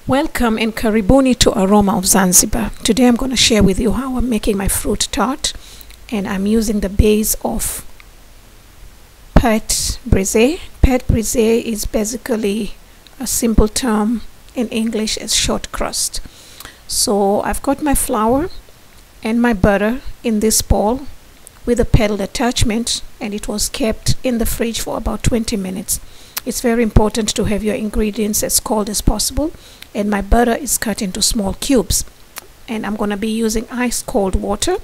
Welcome and karibuni to Aroma of Zanzibar. Today I'm going to share with you how I'm making my fruit tart, and I'm using the base of Pate Brisee. Pate Brisee is basically a simple term in English as short crust. So I've got my flour and my butter in this bowl with a pedal attachment, and it was kept in the fridge for about 20 minutes. It's very important to have your ingredients as cold as possible, and my butter is cut into small cubes, and I'm going to be using ice cold water.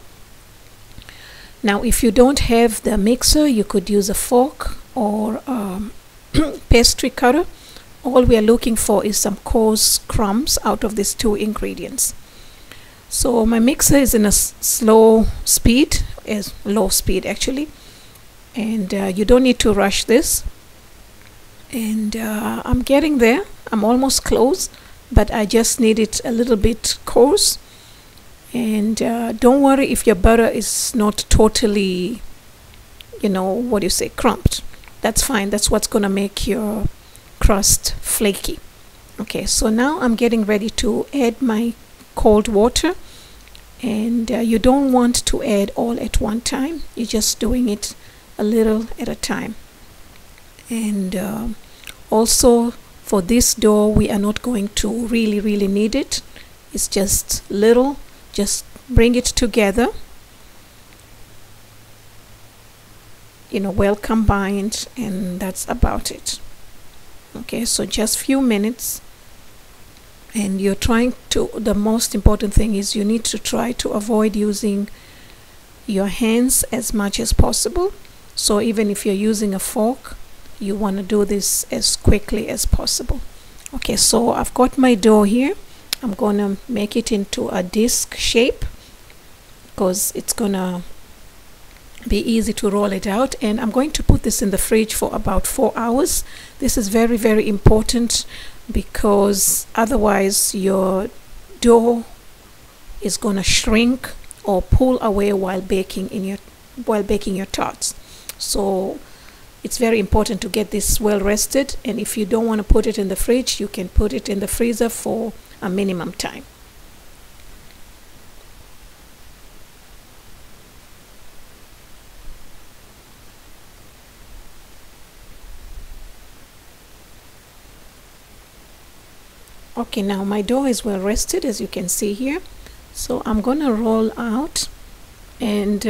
Now if you don't have the mixer, you could use a fork or pastry cutter. All we are looking for is some coarse crumbs out of these two ingredients. So my mixer is in a low speed actually, and you don't need to rush this. And I'm getting there. I'm almost close, but I just need it a little bit coarse. And don't worry if your butter is not totally, crumped. That's fine. That's what's gonna make your crust flaky. Okay, so now I'm getting ready to add my cold water, and you don't want to add all at one time. You're just doing it a little at a time. And also for this dough, we are not going to really knead it. It's just little. Just bring it together, well combined, and that's about it. Okay, so just few minutes, and you're trying to, the most important thing is you need to try to avoid using your hands as much as possible. So even if you're using a fork, you want to do this as quickly as possible. Okay, so I've got my dough here. I'm gonna make it into a disc shape because it's gonna be easy to roll it out, and I'm going to put this in the fridge for about 4 hours. This is very important because otherwise your dough is gonna shrink or pull away while baking your tarts. So it's very important to get this well rested, and if you don't want to put it in the fridge, you can put it in the freezer for a minimum time. Okay, now my dough is well rested, as you can see here. So I'm gonna roll out, and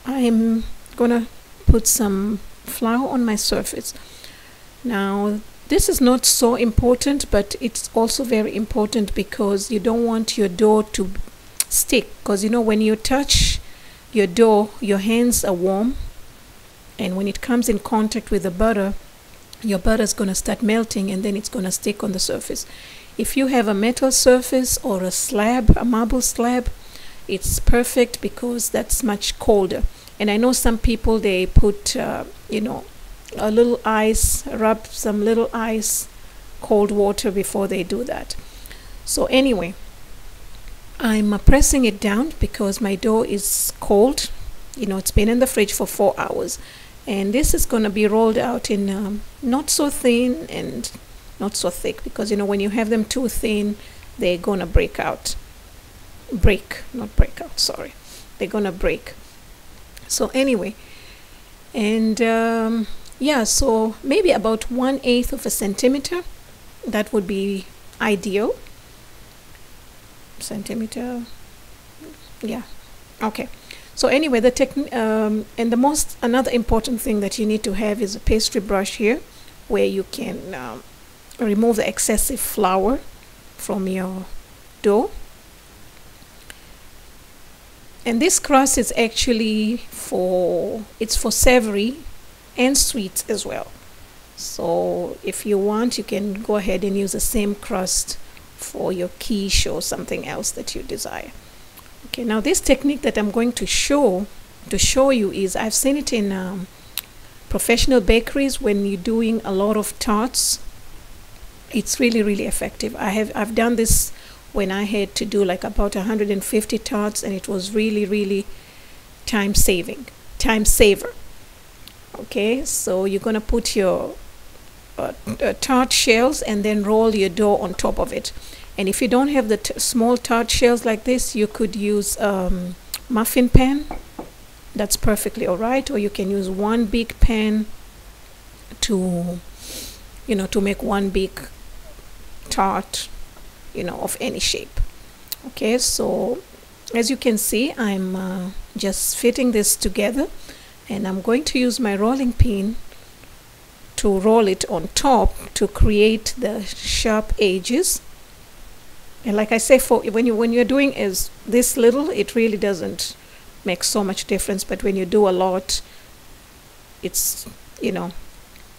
I'm gonna put some flour on my surface. Now this is not so important, but it's also very important because you don't want your dough to stick, because when you touch your dough, your hands are warm, and when it comes in contact with the butter, your butter is going to start melting, and then it's going to stick on the surface. If you have a metal surface or a slab, a marble slab, it's perfect because that's much colder. And I know some people, they put a little ice, rub some little ice, cold water before they do that. So anyway, I'm pressing it down because my dough is cold. It's been in the fridge for 4 hours, and this is going to be rolled out in not so thin and not so thick, because when you have them too thin, they're gonna they're gonna break. So anyway, and yeah, so maybe about 1/8 of a centimeter, that would be ideal. Centimeter, yeah. Okay, so anyway, the technique and another important thing that you need to have is a pastry brush here, where you can remove the excessive flour from your dough. And this crust is actually for savory and sweet as well. So if you want, you can go ahead and use the same crust for your quiche or something else that you desire. Okay, now this technique that I'm going to show you is, I've seen it in professional bakeries when you're doing a lot of tarts. It's really effective. I've done this when I had to do like about 150 tarts, and it was really time saver. Okay, so you're gonna put your tart shells and then roll your dough on top of it. And if you don't have the small tart shells like this, you could use muffin pan. That's perfectly all right. Or you can use one big pan to, to make one big tart, of any shape. Okay, so as you can see, I'm just fitting this together, and I'm going to use my rolling pin to roll it on top to create the sharp edges. And like I say, for when you're doing is this little, it really doesn't make so much difference, but when you do a lot, it's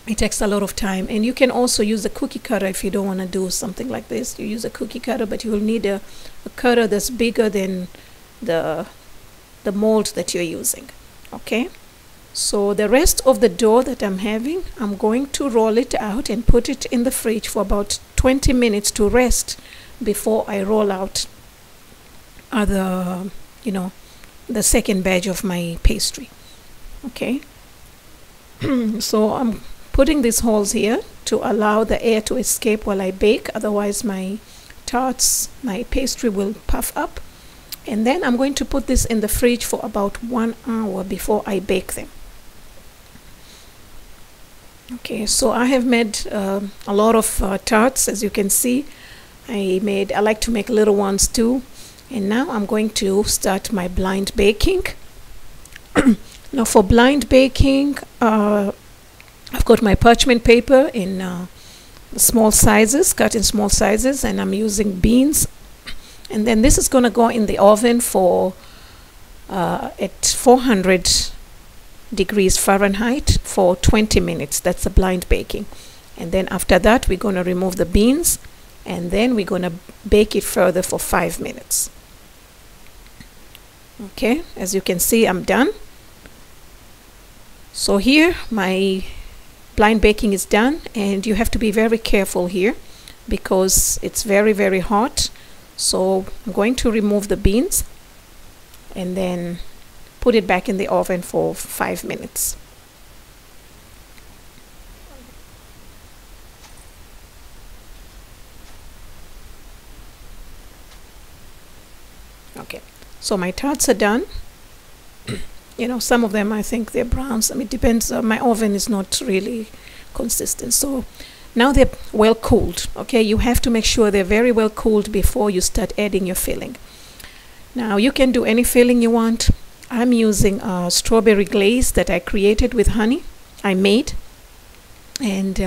it takes a lot of time. And you can also use a cookie cutter if you don't want to do something like this. You use a cookie cutter, but you will need a cutter that's bigger than the mold that you're using. Okay, so the rest of the dough that I'm having, I'm going to roll it out and put it in the fridge for about 20 minutes to rest before I roll out the second batch of my pastry. Okay, so I'm putting these holes here to allow the air to escape while I bake, otherwise my pastry will puff up. And then I'm going to put this in the fridge for about 1 hour before I bake them. Okay, so I have made a lot of tarts, as you can see. I like to make little ones too. And now I'm going to start my blind baking. Now for blind baking, I've got my parchment paper in small sizes, cut in small sizes, and I'm using beans. And then this is going to go in the oven for at 400 degrees Fahrenheit for 20 minutes. That's the blind baking. And then after that, we're going to remove the beans, and then we're going to bake it further for 5 minutes. Okay, as you can see, I'm done. So here my blind baking is done, and you have to be very careful here because it's very, very hot. So I'm going to remove the beans and then put it back in the oven for 5 minutes. Okay, so my tarts are done. Some of them I think they're browns. It depends. My oven is not really consistent. So now they're well cooled. Okay, you have to make sure they're very well cooled before you start adding your filling. Now you can do any filling you want. I'm using a strawberry glaze that I created with honey. I made, and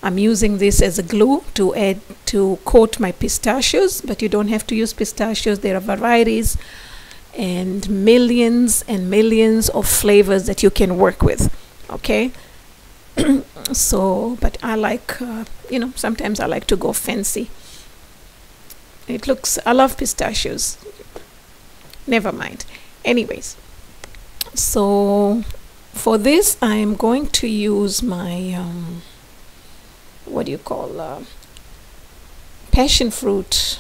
I'm using this as a glue to coat my pistachios. But you don't have to use pistachios. There are varieties and millions of flavors that you can work with. Okay. So, but I like, sometimes I like to go fancy. I love pistachios. Never mind. Anyways, so for this, I'm going to use my, passion fruit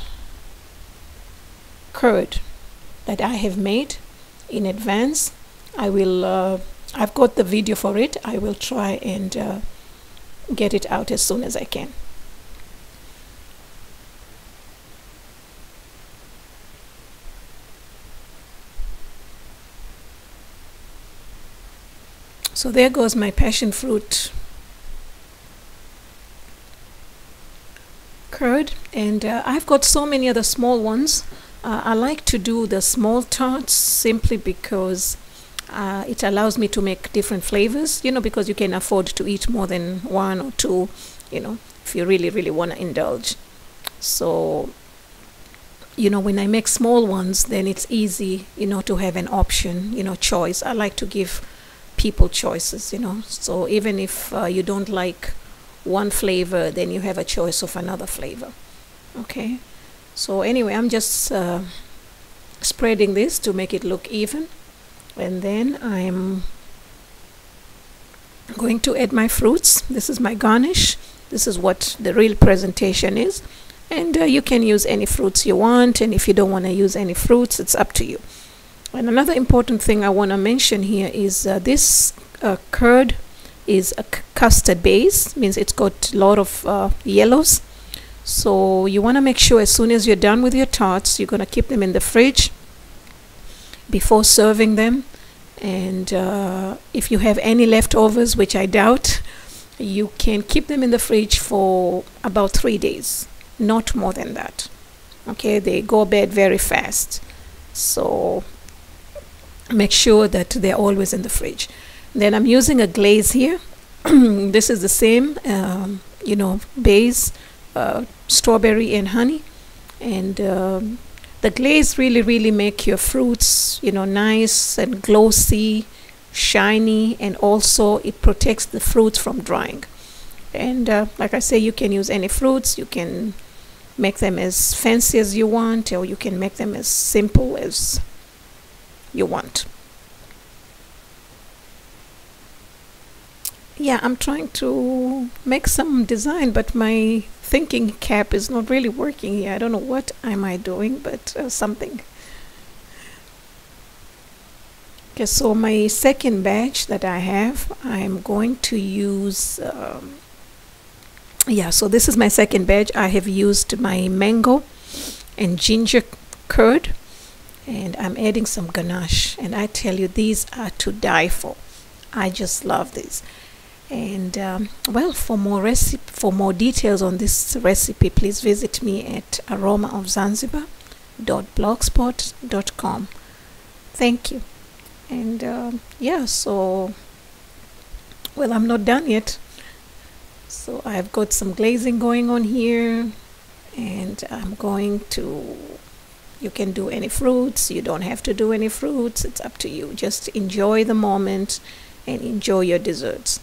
curd that I have made in advance. I've got the video for it. I will try and get it out as soon as I can. So there goes my passion fruit curd, and I've got so many other small ones. I like to do the small tarts simply because it allows me to make different flavors, because you can afford to eat more than one or two, if you really want to indulge. So, when I make small ones, then it's easy, to have an option, choice. I like to give people choices, so even if you don't like one flavor, then you have a choice of another flavor. Okay, so anyway, I'm just spreading this to make it look even, and then I'm going to add my fruits. This is my garnish. This is what the real presentation is, and you can use any fruits you want, and if you don't want to use any fruits, it's up to you. And another important thing I want to mention here is this curd is a custard base, means it's got a lot of yellows. So you want to make sure as soon as you're done with your tarts, you're going to keep them in the fridge before serving them. And if you have any leftovers, which I doubt, you can keep them in the fridge for about 3 days, not more than that. Okay, they go bad very fast, so make sure that they're always in the fridge. Then I'm using a glaze here. This is the same base, strawberry and honey, and the glaze really make your fruits nice and glossy, shiny, and also it protects the fruits from drying. And like I say, you can use any fruits. You can make them as fancy as you want, or you can make them as simple as you want. Yeah, I'm trying to make some design, but my thinking cap is not really working here. I don't know what am I doing, but something. Okay, so my second batch that I have, I'm going to use so this is my second batch. I have used my mango and ginger curd, and I'm adding some ganache, and I tell you, these are to die for. I just love these. And well, for more details on this recipe, please visit me at aromaofzanzibar.blogspot.com. Thank you. And so, well, I'm not done yet. So I've got some glazing going on here, and I'm going to, you can do any fruits, you don't have to do any fruits, it's up to you. Just enjoy the moment and enjoy your desserts.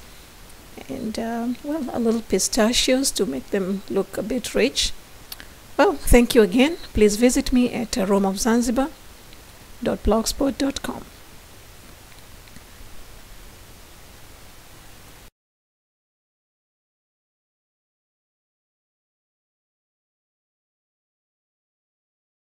And well, a little pistachios to make them look a bit rich. Well, thank you again. Please visit me at aromaofzanzibar.blogspot.com.